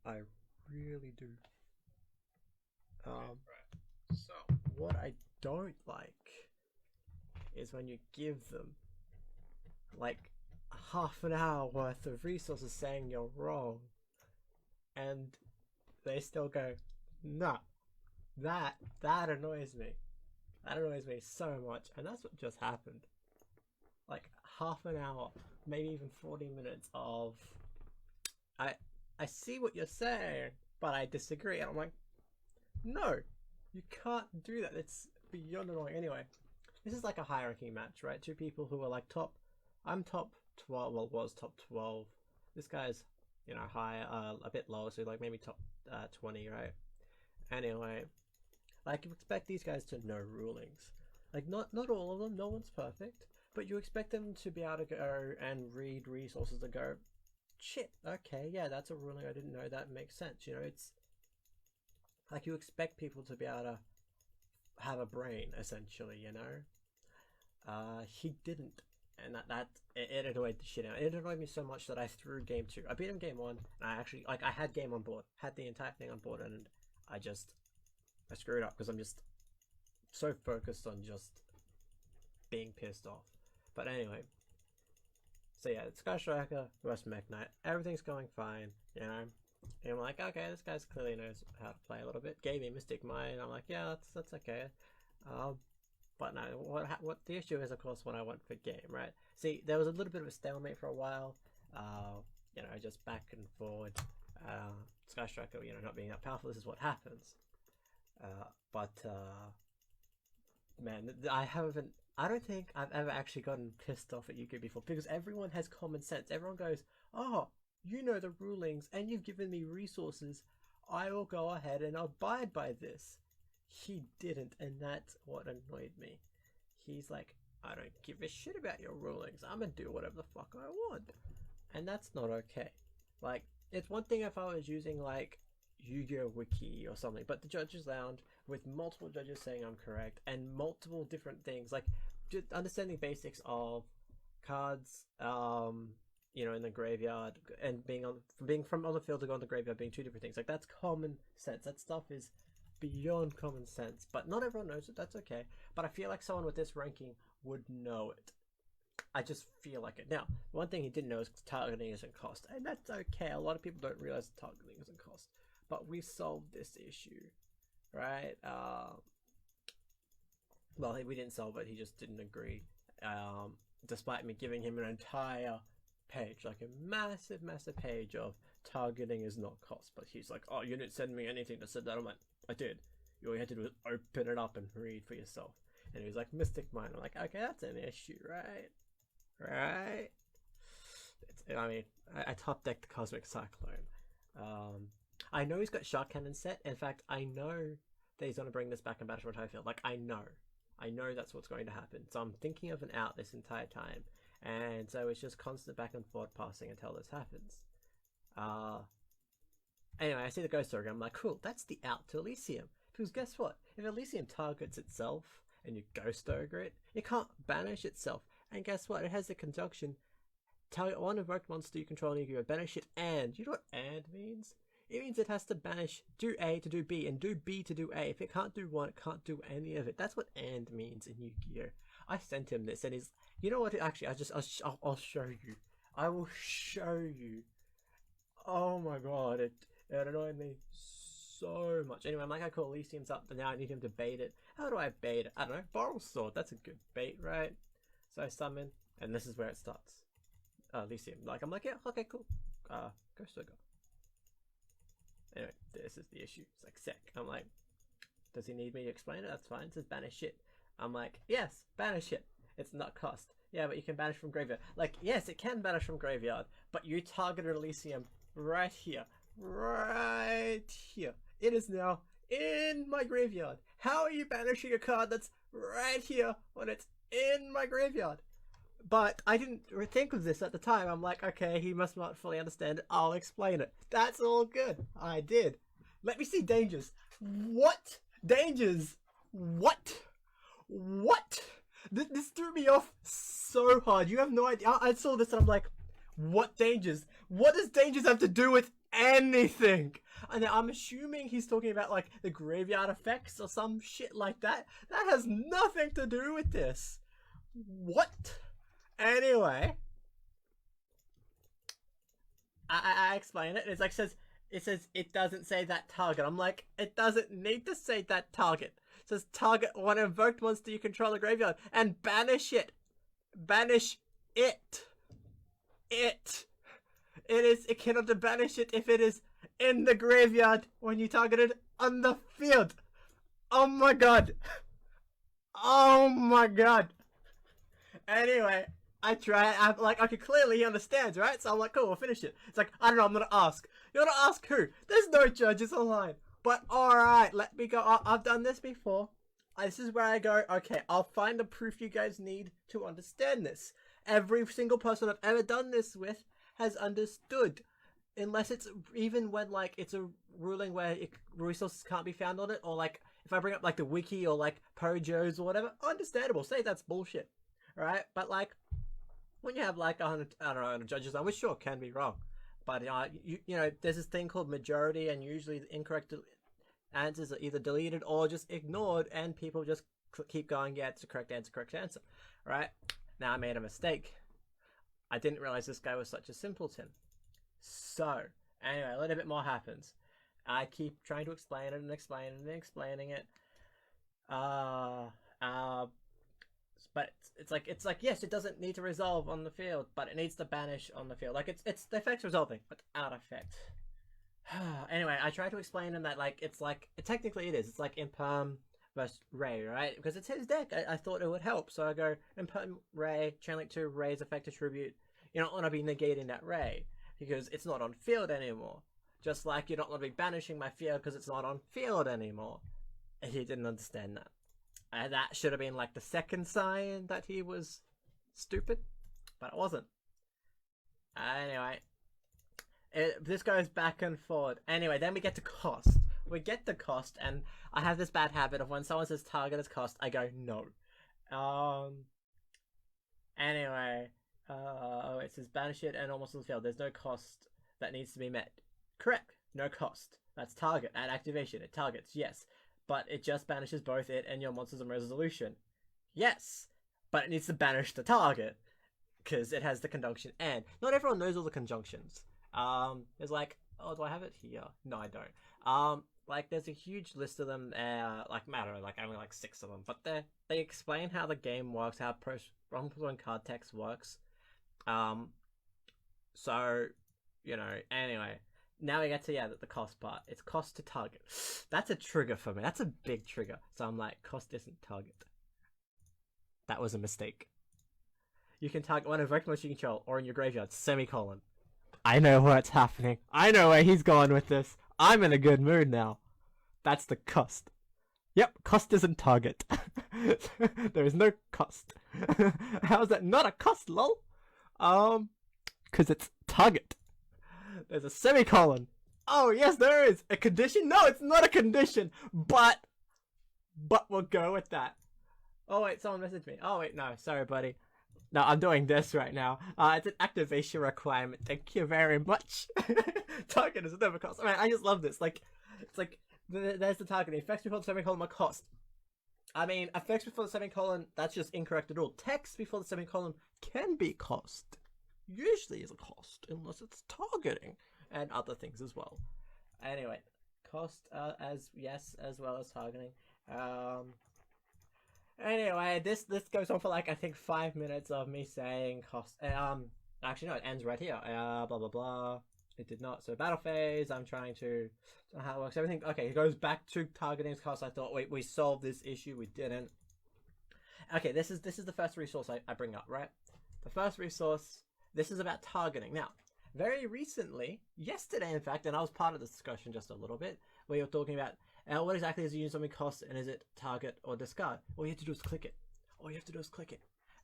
I really do. Right, Um, right. So, what I don't like is when you give them like half an hour worth of resources saying you're wrong, and they still go, nah. That annoys me. That annoys me so much, and that's what just happened. Like half an hour, maybe even 40 minutes of I I see what you're saying, but I disagree. And I'm like, no, you can't do that. It's beyond annoying. Anyway, this is like a hierarchy match, right? Two people who are like top. I'm top 12. Well, was top 12. This guy's higher, a bit lower, so like maybe top 20, right? Anyway, like you expect these guys to know rulings. Like not all of them. No one's perfect, but you expect them to be able to go and read resources and go, shit, okay, yeah, that's a ruling I didn't know. That makes sense. It's like you expect people to be able to have a brain, essentially. He didn't, and it annoyed the shit out. It annoyed me so much that I threw game two. I beat him game one, and I actually I had game on board, had the entire thing on board, and I screwed up because I'm just so focused on just being pissed off. But anyway, so yeah, it's Sky Striker versus Mech Knight. Everything's going fine, And I'm like, okay, this guy clearly knows how to play a little bit. Gave me Mystic Mind. I'm like, yeah, that's okay. Um, but no, what the issue is, of course, when I went for game, right? See, there was a little bit of a stalemate for a while. Just back and forward. Sky Striker, not being that powerful. This is what happens. But man, I haven't. I don't think I've ever actually gotten pissed off at Yuki before because everyone has common sense. Everyone goes, "Oh, you know the rulings, and you've given me resources. I will go ahead and abide by this." He didn't, and that's what annoyed me. He's like, "I don't give a shit about your rulings. I'm gonna do whatever the fuck I want," and that's not okay. Like, it's one thing if I was using like Yu-Gi-Oh Wiki or something, but the judges lounge with multiple judges saying I'm correct and multiple different things, like just understanding basics of cards, in the graveyard and being from on the field to go on the graveyard being two different things. Like that's common sense. That stuff is beyond common sense, but not everyone knows it. That's okay. But I feel like someone with this ranking would know it. I just feel like it. Now, one thing he didn't know is targeting isn't cost, and that's okay. A lot of people don't realize targeting isn't cost, but we solved this issue, right? Well, we didn't solve it. He just didn't agree, despite me giving him an entire page, like a massive, massive page of targeting is not cost. But he's like, "Oh, you didn't send me anything that said that." I'm like, "I did. All you had to do was open it up and read for yourself." And he was like, "Mystic Mind." I'm like, "Okay, that's an issue, right? Right?" I mean, I top decked the Cosmic Cyclone. Um, I know he's got Shark Cannon set. In fact, I know that he's going to bring this back in Battle for Field. Like, I know. I know that's what's going to happen. So I'm thinking of an out this entire time. And so it's just constant back and forth passing until this happens. Uh, anyway, I see the Ghost Ogre. I'm like, cool, that's the out to Elysium. Because guess what? If Elysium targets itself and you Ghost Ogre it, it can't banish itself. And guess what? It has the conjunction. Target one invoked monster you control and you can banish it and. You know what and means? It means it has to banish, do A to do B, and do B to do A. If it can't do one, it can't do any of it. That's what and means in Yu-Gi-Oh! I sent him this, and he's, you know what? Actually, I'll show you. I will show you. Oh my god, it annoyed me so much. Anyway, I'm like, I call Elysium's up, but now I need him to bait it. How do I bait it? I don't know. Boral Sword, that's a good bait, right? So I summon, and this is where it starts. Elysium. Like, I'm like, yeah, okay, cool. Ghost Ogre. Anyway, this is the issue. It's like sick. I'm like, does he need me to explain it? That's fine. It says banish it. I'm like, yes, banish it. It's not cost. Yeah, but you can banish from graveyard. Like, yes, it can banish from graveyard, but you targeted Elysium right here. Right here. It is now in my graveyard. How are you banishing a card that's right here when it's in my graveyard? But I didn't think of this at the time. I'm like, okay, he must not fully understand it. I'll explain it. That's all good. I did. Let me see dangers. What? Dangers? What? What? This threw me off so hard. You have no idea. I saw this and I'm like, what dangers? What does dangers have to do with anything. And I'm assuming he's talking about like the graveyard effects or some shit like that. That has nothing to do with this. What? Anyway, I explain it. It's like it says it doesn't say that target. I'm like, it doesn't need to say that target. It says target one invoked monster you control the graveyard and banish it. Banish it. It cannot banish it if it is in the graveyard when you target it on the field. Oh my god. Oh my god. Anyway, I try. I'm like, okay, clearly he understands, right? So I'm like, cool, we'll finish it. It's like, I don't know, I'm gonna ask. You're gonna ask who? There's no judges online. But alright, let me go. I've done this before. This is where I go, okay, I'll find the proof you guys need to understand this. Every single person I've ever done this with has understood. Unless it's even when, like, it's a ruling where resources can't be found on it, or, like, if I bring up, like, the wiki or, like, Pojos or whatever, understandable. Say that's bullshit. Right? But, like, when you have, like, 100, I don't know, 100 judges, which sure can be wrong. But, you know, there's this thing called majority, and usually the incorrect answers are either deleted or just ignored, and people just keep going, yeah, it's a correct answer. Right? Now, I made a mistake. I didn't realize this guy was such a simpleton. So, anyway, a little bit more happens. I keep trying to explain it and explaining it. But it's like yes, it doesn't need to resolve on the field, but it needs to banish on the field. Like it's the effect's resolving, but out effect. Anyway, I try to explain him that like it's like technically it is. It's like Imperm versus Ray, right? Because it's his deck. I thought it would help, so I go Imperm Ray, Chain Link 2, Ray's effect attribute. You don't want to be negating that Ray because it's not on field anymore. Just like you don't want to be banishing my field because it's not on field anymore. And he didn't understand that. That should have been like the second sign that he was stupid, but it wasn't. Anyway, this goes back and forth. Anyway, then we get to cost. And I have this bad habit of when someone says target is cost, I go no. Anyway, it says banish it and almost on the field. There's no cost that needs to be met. Correct. No cost. That's target. At activation, it targets. Yes. But it just banishes both it and your monsters on resolution. Yes, but it needs to banish the target because it has the conjunction and. Not everyone knows all the conjunctions. There's like, oh, do I have it here? No, I don't. Like there's a huge list of them. Like I don't know, like only like 6 of them. But they explain how the game works, how and card text works. So, you know, anyway. Now we get to, the cost part. It's cost to target. That's a trigger for me. That's a big trigger. So I'm like, cost isn't target. That was a mistake. You can target one invoked monster you control or in your graveyard, semicolon. I know what's happening. I know where he's going with this. I'm in a good mood now. That's the cost. Yep, cost isn't target. There is no cost. How is that not a cost, lol? Because it's target. There's a semicolon. Oh, yes, there is. A condition? No, it's not a condition. But we'll go with that. Oh, wait, someone messaged me. Oh, wait, no. Sorry, buddy. No, I'm doing this right now. It's an activation requirement. Thank you very much. Target is never cost. I mean, I just love this. Like, it's like, there's the target. Effects before the semicolon are cost. I mean, effects before the semicolon, that's just incorrect at all. Text before the semicolon can be cost. Usually is a cost unless it's targeting and other things as well. Anyway, cost as well as targeting. Anyway, this goes on for like I think 5 minutes of me saying cost. Actually no, it ends right here. Blah blah blah. It did not. So battle phase. I'm trying to how it works. Everything. Okay, it goes back to targeting cost. I thought wait, we solved this issue. We didn't. Okay, this is the first resource I bring up, right? The first resource. This is about targeting. Now, very recently, yesterday in fact, and I was part of this discussion just a little bit, where you're talking about what exactly is the unit something cost and is it target or discard? All you have to do is click it.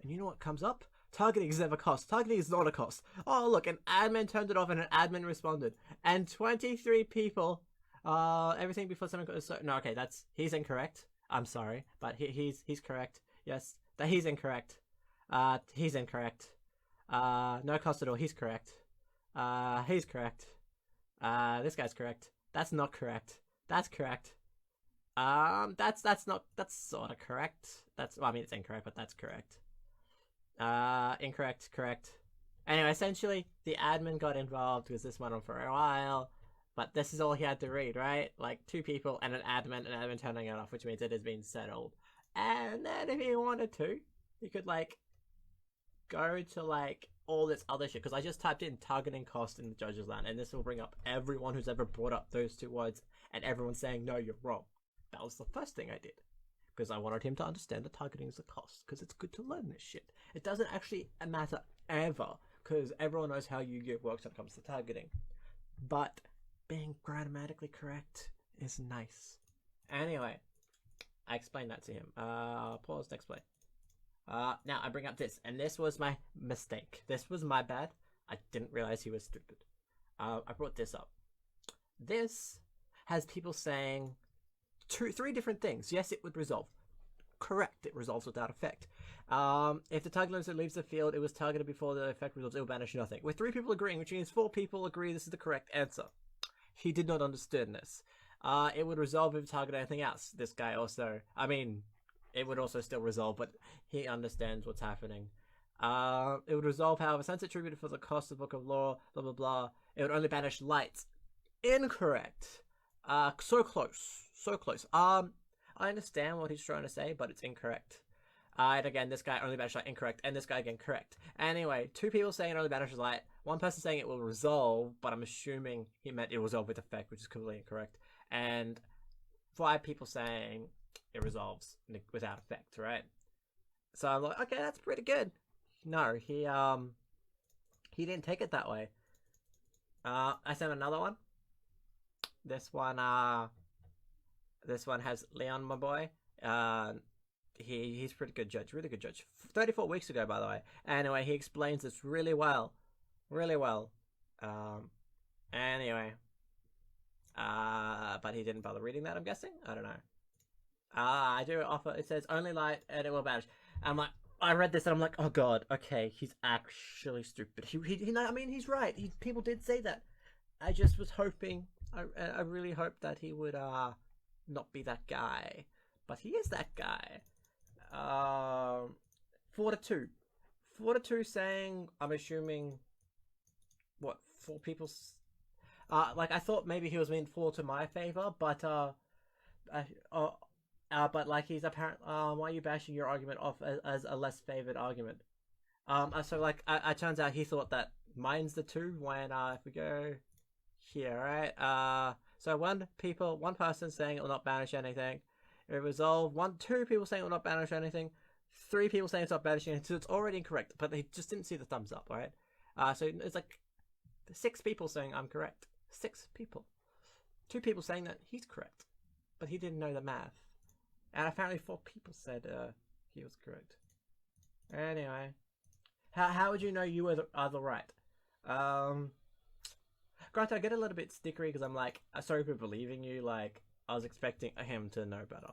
And you know what comes up? Targeting is never cost. Targeting is not a cost. Oh, look, an admin turned it off and an admin responded. And 23 people, everything before something goes, no, okay, he's incorrect. I'm sorry, but he's correct. Yes, that he's incorrect. He's incorrect. No cost at all. He's correct. He's correct. This guy's correct. That's not correct. That's correct. That's sort of correct. Well, I mean, it's incorrect, but that's correct. Incorrect, correct. Anyway, essentially, the admin got involved because this went on for a while, but this is all he had to read, right? Like, 2 people and an admin turning it off, which means it has been settled. And then if he wanted to, he could, like, go to, like, all this other shit, because I just typed in targeting cost in the judges land, and this will bring up everyone who's ever brought up those 2 words, and everyone's saying, no, you're wrong. That was the first thing I did, because I wanted him to understand that targeting is a cost, because it's good to learn this shit. It doesn't actually matter ever, because everyone knows how Yu-Gi-Oh works when it comes to targeting. But being grammatically correct is nice. Anyway, I explained that to him. Pause, next play. Now I bring up this, and this was my mistake. This was my bad. I didn't realize he was stupid. I brought this up. This has people saying 3 different things. Yes, it would resolve. Correct, it resolves without effect. If the target loser leaves the field, it was targeted before the effect resolves, it will banish nothing. With 3 people agreeing, which means 4 people agree this is the correct answer. He did not understand this. It would resolve if you target anything else. This guy also, I mean, it would also still resolve, but he understands what's happening. It would resolve, however, since it's attributed for the cost of Book of Law, blah blah blah. It would only banish lights. Incorrect. So close. So close. I understand what he's trying to say, but it's incorrect. And again, this guy only banishes light, incorrect, and this guy again, correct. Anyway, 2 people saying it only banishes light, 1 person saying it will resolve, but I'm assuming he meant it will resolve with effect, which is completely incorrect. And 5 people saying it resolves without effect, right? So I'm like, okay, that's pretty good. No, he didn't take it that way. I sent another one. This one has Leon, my boy. He's pretty good judge, really good judge. 34 weeks ago, by the way. Anyway, he explains this really well. Anyway. But he didn't bother reading that, I'm guessing? I don't know. I do offer, it says only light and it will vanish. I'm like, I read this and I'm like, oh god, okay, he's actually stupid. I mean, he's right. People did say that. I just was hoping, I really hoped that he would not be that guy, but he is that guy. 4 to 2. 4 to 2 saying, I'm assuming, what, 4 people? Like I thought maybe he was mean 4 to my favor, but but like he's apparent. Why are you bashing your argument off as a less favored argument? So like, it turns out he thought that mine's the 2 when if we go here, right? So 1 person saying it will not banish anything. It resolve 2 people saying it will not banish anything. 3 people saying it's not banishing anything. So it's already incorrect, but they just didn't see the thumbs up, right? So it's like 6 people saying I'm correct. 6 people. 2 people saying that he's correct, but he didn't know the math. And apparently 4 people said he was correct. Anyway, how would you know you are the right? Granted, I get a little bit stickery because I'm like, sorry for believing you. Like, I was expecting him to know better.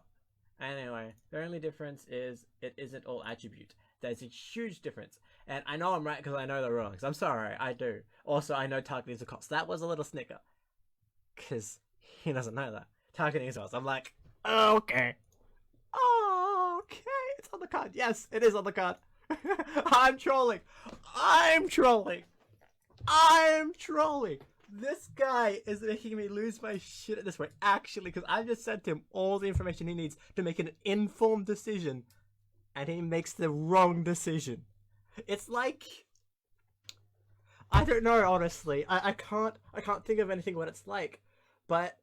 Anyway, the only difference is it isn't all attribute. There's a huge difference. And I know I'm right because I know the wrongs. I'm sorry, I do. Also, I know targeting is a cost. That was a little snicker. Because he doesn't know that. Targeting is a cost. I'm like, oh, okay. Oh, okay. It's on the card. Yes, it is on the card. I'm trolling. This guy is making me lose my shit at this point. Actually, because I just sent him all the information he needs to make an informed decision. And he makes the wrong decision. It's like, I don't know, honestly. I can't think of anything what it's like. But,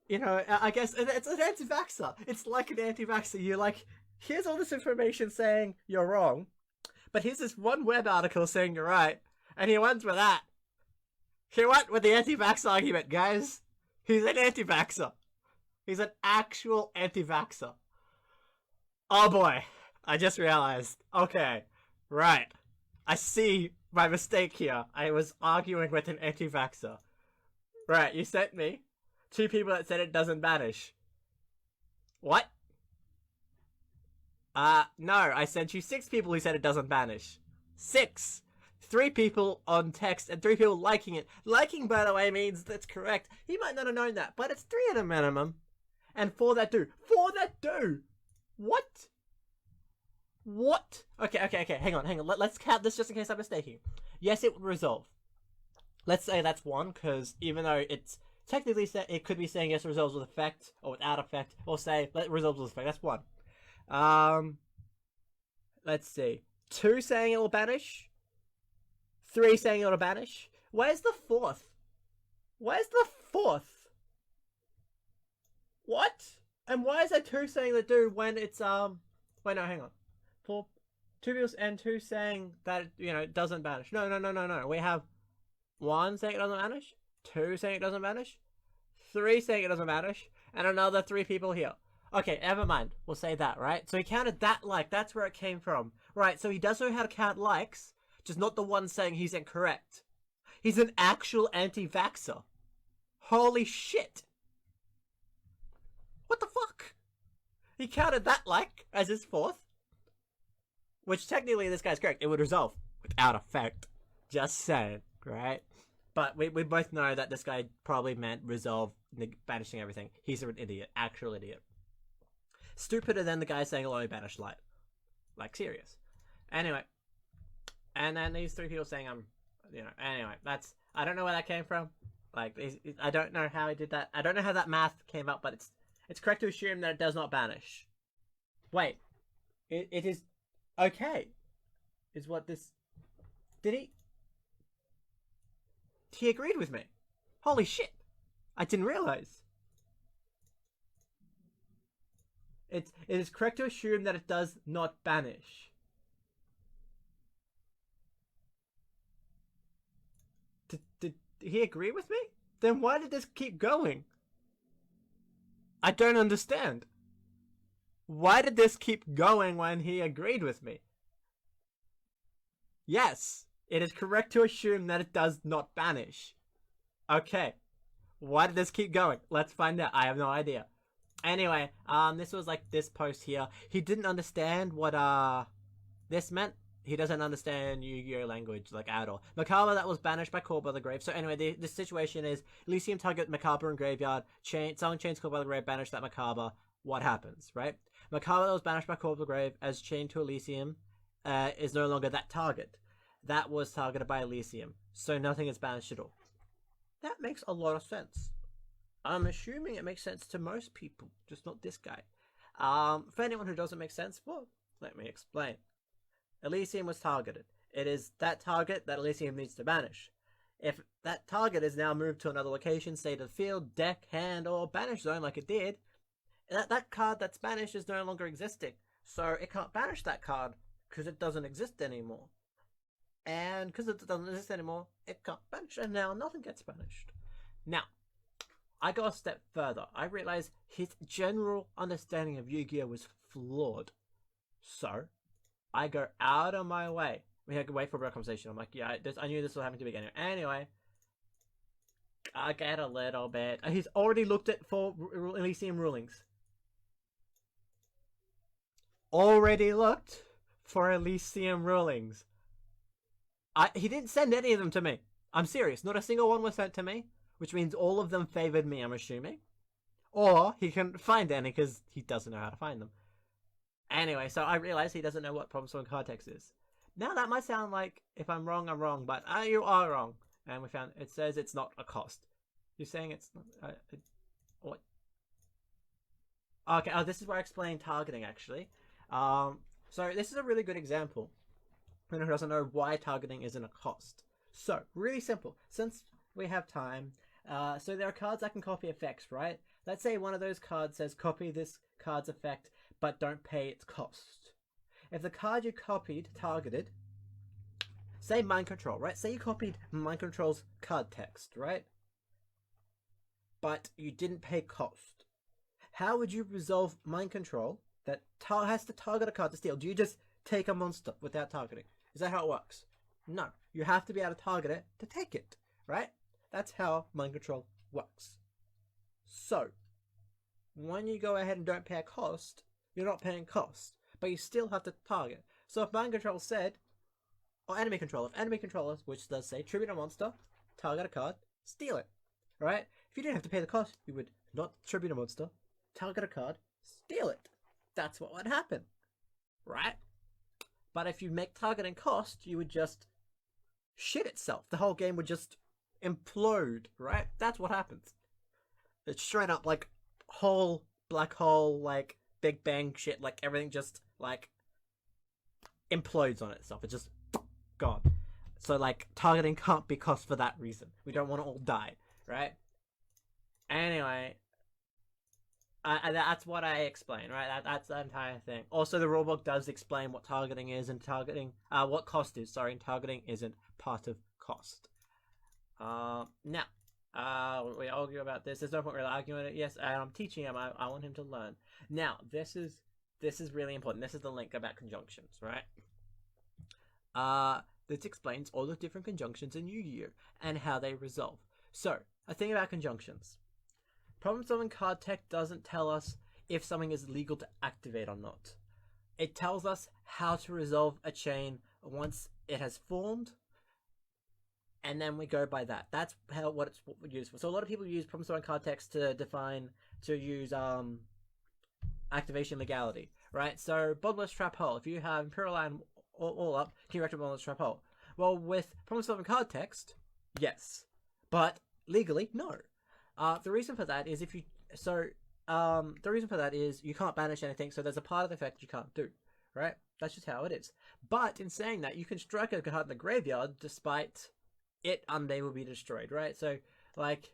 you know, I guess it's an anti-vaxxer. It's like an anti-vaxxer. You're like, here's all this information saying you're wrong. But here's this one web article saying you're right. And he went with that. He went with the anti-vaxxer argument, guys. He's an anti-vaxxer. He's an actual anti-vaxxer. Oh boy. I just realized. Okay. Right. I see my mistake here. I was arguing with an anti-vaxxer. Right, you sent me 2 people that said it doesn't banish. What? No, I sent you 6 people who said it doesn't banish. 6! 3 people on text and 3 people liking it. Liking, by the way, means that's correct. He might not have known that, but it's 3 at a minimum. And 4 that do. 4 that do! What? What? Okay, hang on. Let's count this just in case I'm mistaken. Yes, it would resolve. Let's say that's 1, because even though it's technically it could be saying yes, it resolves with effect, or without effect, or say it resolves with effect. That's 1. Let's see. 2 saying it will banish. 3 saying it will banish. Where's the 4th? Where's the 4th? What? And why is there 2 saying that do when it's wait, no, hang on. 4, 2 people and 2 saying that it doesn't banish. No. We have 1 saying it doesn't vanish, 2 saying it doesn't vanish, 3 saying it doesn't vanish, and another 3 people here. Okay, never mind. We'll say that, right? So he counted that like. That's where it came from. Right, so he does know how to count likes, just not the one saying he's incorrect. He's an actual anti-vaxxer. Holy shit. What the fuck? He counted that like as his 4th. Which technically this guy's correct. It would resolve without effect. Just saying, right? But we both know that this guy probably meant resolve banishing everything. He's an idiot. Actual idiot. Stupider than the guy saying it'll only banish light. Like, serious. Anyway. And then these 3 people saying anyway, that's, I don't know where that came from. Like, I don't know how he did that. I don't know how that math came up, but it's correct to assume that it does not banish. Wait. It is okay. Is what this... Did he... He agreed with me. Holy shit. I didn't realize. It is correct to assume that it does not banish. Did he agree with me? Then why did this keep going? I don't understand. Why did this keep going when he agreed with me? Yes, it is correct to assume that it does not banish. Okay. Why did this keep going? Let's find out. I have no idea. Anyway, this was like this post here. He didn't understand what this meant. He doesn't understand Yu-Gi-Oh language like at all. Macabre that was banished by Call by the Grave. So anyway, the situation is Elysium target Macabre in graveyard. Someone chains Call by the Grave, banish that Macabre. What happens, right? Macabre that was banished by Call by the Grave as chained to Elysium is no longer that target. That was targeted by Elysium. So nothing is banished at all. That makes a lot of sense. I'm assuming it makes sense to most people, just not this guy. For anyone who doesn't make sense, well, let me explain. Elysium was targeted. It is that target that Elysium needs to banish. If that target is now moved to another location, say to the field, deck, hand, or banish zone like it did, that card that's banished is no longer existing. So it can't banish that card because it doesn't exist anymore. And because it doesn't exist anymore, it can't banish, and now nothing gets banished. Now, I go a step further. I realize his general understanding of Yu-Gi-Oh was flawed. So, I go out of my way. We had to wait for a conversation. I'm like, yeah, I knew this was happening to begin with. Anyway, I get a little bit. He's already looked at for Elysium rulings. Already looked for Elysium rulings. He didn't send any of them to me. I'm serious. Not a single one was sent to me. Which means all of them favored me, I'm assuming. Or he couldn't find any because he doesn't know how to find them. Anyway, so I realize he doesn't know what problem solving card text is. Now that might sound like, if I'm wrong, I'm wrong. But you are wrong. And we found, it says it's not a cost. You're saying it's not... what? Okay, this is where I explain targeting, actually. So this is a really good example. For anyone who doesn't know why targeting isn't a cost. So, really simple. Since we have time... so there are cards that can copy effects, right? Let's say one of those cards says copy this card's effect, but don't pay its cost. If the card you copied targeted, say Mind Control, right? Say you copied Mind Control's card text, right? But you didn't pay cost. How would you resolve Mind Control that has to target a card to steal? Do you just take a monster without targeting? Is that how it works? No. You have to be able to target it to take it, right? That's how Mind Control works. So, when you go ahead and don't pay a cost, you're not paying cost, but you still have to target. So if Mind Control said, or enemy controller. If enemy controller, which does say tribute a monster, target a card, steal it. Right? If you didn't have to pay the cost, you would not tribute a monster, target a card, steal it. That's what would happen. Right? But if you make targeting cost, you would just shit itself. The whole game would just implode, right? That's what happens. It's straight up like whole black hole, like Big Bang shit, like everything just like implodes on itself. It's just gone. So like targeting can't be cost for that reason. We don't want to all die, right? Anyway, that's what I explain, right? That's the entire thing. Also, the rulebook does explain what targeting is and targeting, what cost is. Sorry, and targeting isn't part of cost. Now, we argue about this. There's no point really arguing it. Yes, I'm teaching him. I want him to learn. Now, this is really important. This is the link about conjunctions, right? This explains all the different conjunctions in Yu-Gi-Oh! And how they resolve. So, a thing about conjunctions. Problem-solving card tech doesn't tell us if something is legal to activate or not. It tells us how to resolve a chain once it has formed, and then we go by that. That's what it's used for. So a lot of people use problem-solving card text to use activation legality, right? So bottomless trap hole. If you have Imperial Line all up, can you reactivate bottomless trap hole? Well, with problem-solving card text, yes, but legally, no. The reason for that is you can't banish anything, so there's a part of the effect you can't do, right? That's just how it is. But in saying that, you can strike a card in the graveyard despite it unable to be destroyed, right? So, like,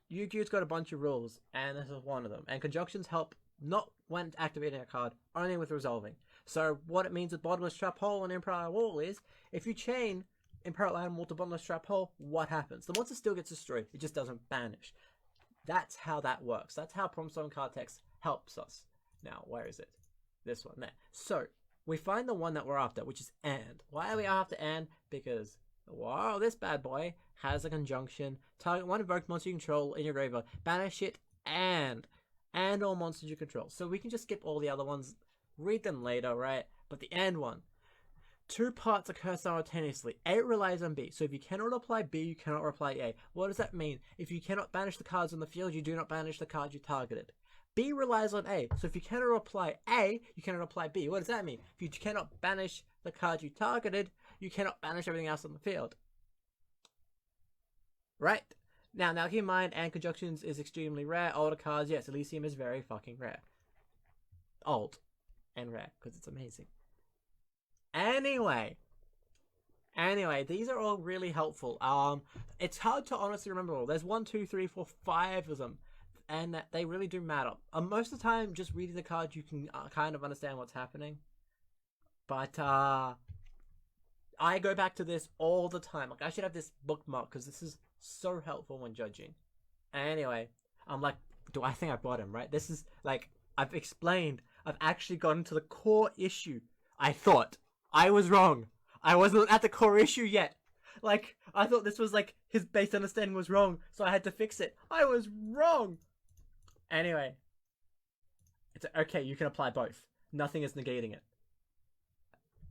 Yu-Gi-Oh's got a bunch of rules, and this is one of them. And conjunctions help not when activating a card, only with resolving. So what it means with Bottomless Trap Hole and Empire Wall is, if you chain Imperial Animal to Bottomless Trap Hole, what happens? The monster still gets destroyed, it just doesn't banish. That's how that works. That's how problem-solving card text helps us. Now, where is it? This one, there. So, we find the one that we're after, which is and. Why are we after and? Because, wow, this bad boy has a conjunction. Target one invoked monster you control in your graveyard. Banish it and all monsters you control. So we can just skip all the other ones, read them later, right? But the and one. Two parts occur simultaneously. A relies on B. So if you cannot apply B, you cannot apply A. What does that mean? If you cannot banish the cards on the field, you do not banish the card you targeted. B relies on A. So if you cannot apply A, you cannot apply B. What does that mean? If you cannot banish the card you targeted, you cannot banish everything else on the field. Right? Now keep in mind, and conjunctions is extremely rare. Older cards, yes, Elysium is very fucking rare. Old and rare, because it's amazing. Anyway, these are all really helpful. It's hard to honestly remember all. There's 1, 2, 3, 4, 5 of them, and they really do matter. Most of the time, just reading the cards, you can kind of understand what's happening. But I go back to this all the time. Like, I should have this bookmark because this is so helpful when judging. Anyway, I'm like, I think I bought him, right? This is like, I've explained. I've actually gotten to the core issue. I thought. I was wrong. I wasn't at the core issue yet. Like, I thought this was like, his base understanding was wrong, so I had to fix it. I was wrong! Anyway. It's okay, you can apply both. Nothing is negating it.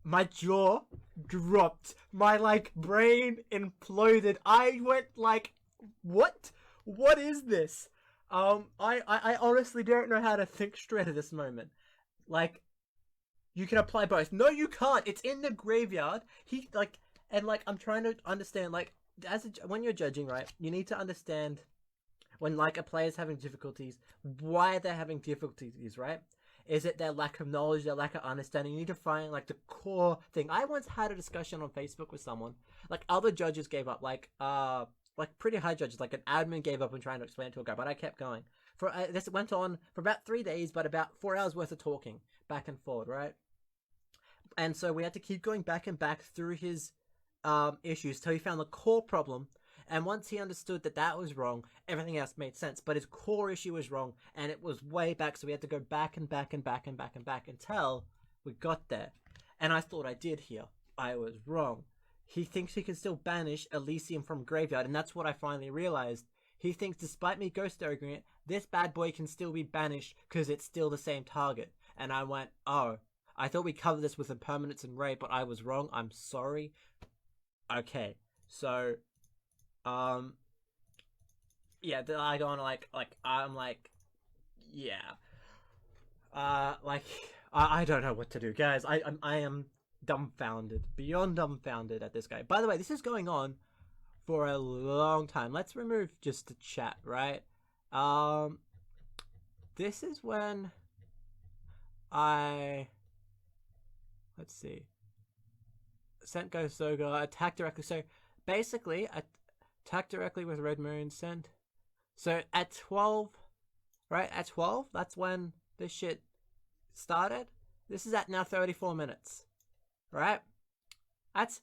My jaw dropped. My, like, brain imploded. I went like, what? What is this? I honestly don't know how to think straight at this moment. Like, you can apply both. No, you can't. It's in the graveyard. I'm trying to understand, like, when you're judging, right, you need to understand when, like, a player's having difficulties, why they're having difficulties, right? Is it their lack of knowledge, their lack of understanding? You need to find, like, the core thing. I once had a discussion on Facebook with someone. Like, other judges gave up. Like pretty high judges. Like, an admin gave up on trying to explain it to a guy. But I kept going. This went on for about 3 days, but about 4 hours worth of talking. Back and forward, right? And so we had to keep going back and back through his issues till he found the core problem. And once he understood that that was wrong, everything else made sense. But his core issue was wrong, and it was way back, so we had to go back and back and back and back and back until we got there. And I thought I did here. I was wrong. He thinks he can still banish Elysium from graveyard, and that's what I finally realized. He thinks, despite me ghost ogring it, this bad boy can still be banished because it's still the same target. And I went, oh. I thought we covered this with impermanence and raid, but I was wrong. I'm sorry. Okay, so, yeah, I go on I'm like, yeah, like I don't know what to do, guys. I am dumbfounded, beyond dumbfounded at this guy. By the way, this is going on for a long time. Let's remove just the chat, right? This is when let's see. Sent Go Soga, attack directly. So basically, attack directly with Red Moon sent. So at 12, right? At 12, that's when this shit started. This is at now 34 minutes, right? That's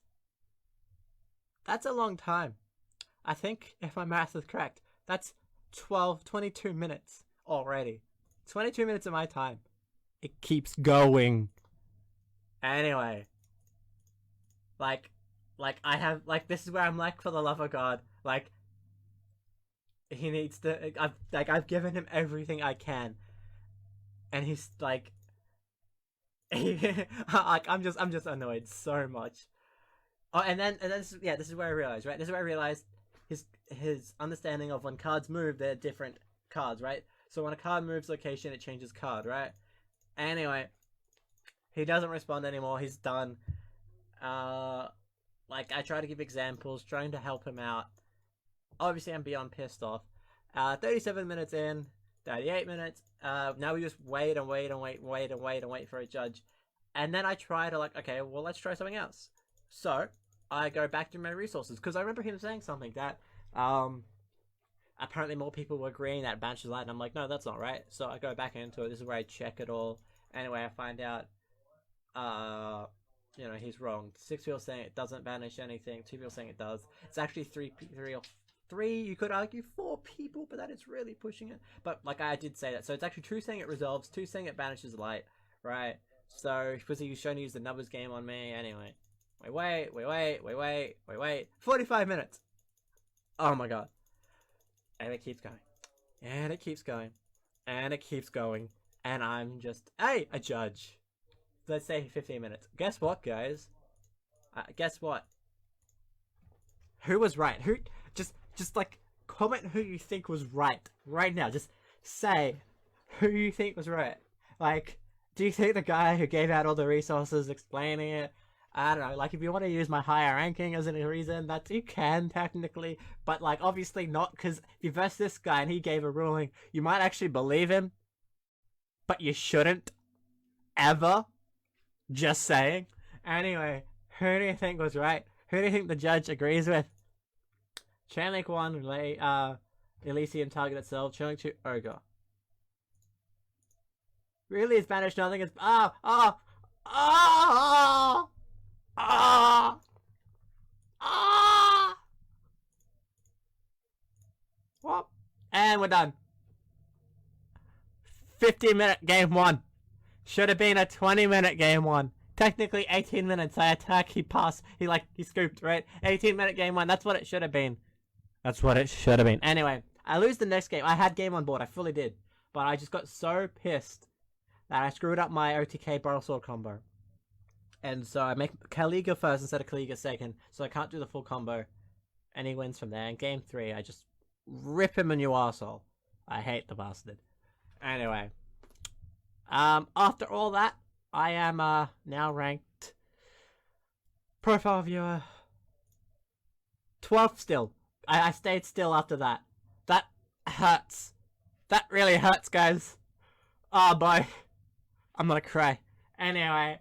a long time. I think if my math is correct, that's 22 minutes already. 22 minutes of my time. It keeps going. Anyway. Like I have, this is where I'm like, for the love of God, he needs to, I've given him everything I can. And he's I'm just annoyed so much. Oh, and then this is where I realized, right? This is where I realized his understanding of when cards move, they're different cards, right? So when a card moves location, it changes card, right? Anyway, he doesn't respond anymore. He's done. I try to give examples, trying to help him out. Obviously, I'm beyond pissed off. 37 minutes in, 38 minutes. Now we just wait for a judge. And then I try to okay, well, let's try something else. So I go back to my resources, because I remember him saying something that apparently more people were agreeing that banish is light, and I'm like, no, that's not right. So I go back into it. This is where I check it all. Anyway, I find out he's wrong. 6 people saying it doesn't banish anything. 2 people saying it does. It's actually three, you could argue 4 people, but that is really pushing it. But I did say that. So it's actually 2 saying it resolves, 2 saying it banishes light, right? So because he was trying to use the numbers game on me. Anyway, wait. 45 minutes. Oh my god. And it keeps going. And it keeps going. And it keeps going. And I'm just, hey, a judge. Let's say 15 minutes. Guess what, guys? Guess what? Who was right? Who just comment who you think was right now. Just say who you think was right. Do you think the guy who gave out all the resources explaining it? I don't know. If you want to use my higher ranking as a reason, that you can technically, but obviously not, because if you verse this guy and he gave a ruling, you might actually believe him, but you shouldn't ever. Just saying. Anyway, who do you think was right? Who do you think the judge agrees with? Chainlink 1, Elysium target itself. Chainlink 2, Ogre. Really, it's banished nothing. It's what? And we're done. 15-minute game 1. Should have been a 20-minute game 1. Technically 18 minutes. I attack, he passed, he scooped, right? 18-minute game 1. That's what it should have been. Anyway, I lose the next game. I had game on board. I fully did. But I just got so pissed that I screwed up my OTK Barrel Sword combo. And so I make Kaliga first instead of Kaliga second. So I can't do the full combo. And he wins from there. In game 3, I just rip him a new arsehole. I hate the bastard. Anyway. After all that, I am now ranked profile viewer 12th still. I stayed still after that. That hurts. That really hurts, guys. Oh boy. I'm gonna cry. Anyway.